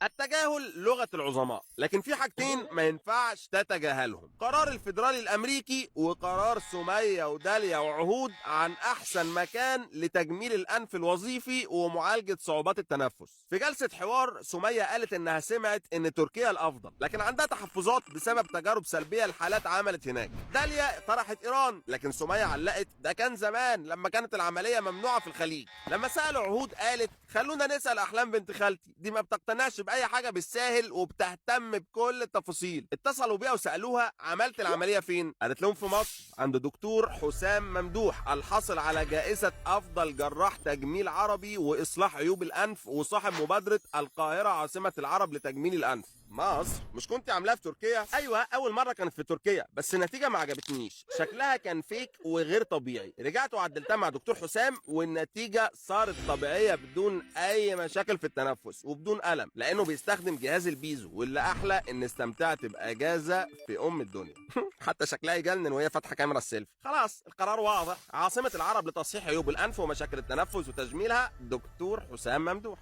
التجاهل لغة العظماء، لكن في حاجتين ما ينفعش تتجاهلهم: قرار الفيدرالي الأمريكي وقرار سمية وداليا وعهود عن أحسن مكان لتجميل الأنف الوظيفي ومعالجة صعوبات التنفس. في جلسة حوار سمية قالت إنها سمعت إن تركيا الأفضل، لكن عندها تحفظات بسبب تجارب سلبية لحالات عملت هناك. داليا طرحت إيران، لكن سمية علقت ده كان زمان لما كانت العملية ممنوعة في الخليج. لما سألوا عهود قالت خلونا نسأل أحلام بنت خالتي، دي ما بتقتنعش بأي حاجة بالساهل وبتهتم بكل التفاصيل. اتصلوا بيها وسألوها عملت العملية فين؟ قالت لهم في مصر عند دكتور حسام ممدوح الحاصل على جائزة أفضل جراح تجميل عربي وإصلاح عيوب الأنف وصاحب مبادرة القاهرة عاصمة العرب لتجميل الأنف. مصر؟ مش كنت عاملاها في تركيا؟ ايوه اول مره كانت في تركيا، بس النتيجه ما عجبتنيش، شكلها كان فيك وغير طبيعي. رجعت وعدلتها مع دكتور حسام والنتيجه صارت طبيعيه بدون اي مشاكل في التنفس وبدون الم، لانه بيستخدم جهاز البيزو، واللي احلى ان استمتعت باجازه في ام الدنيا. حتى شكلها يجنن وهي فاتحه كاميرا السيلفي. خلاص القرار واضح، عاصمه العرب لتصحيح عيوب الانف ومشاكل التنفس وتجميلها دكتور حسام ممدوح.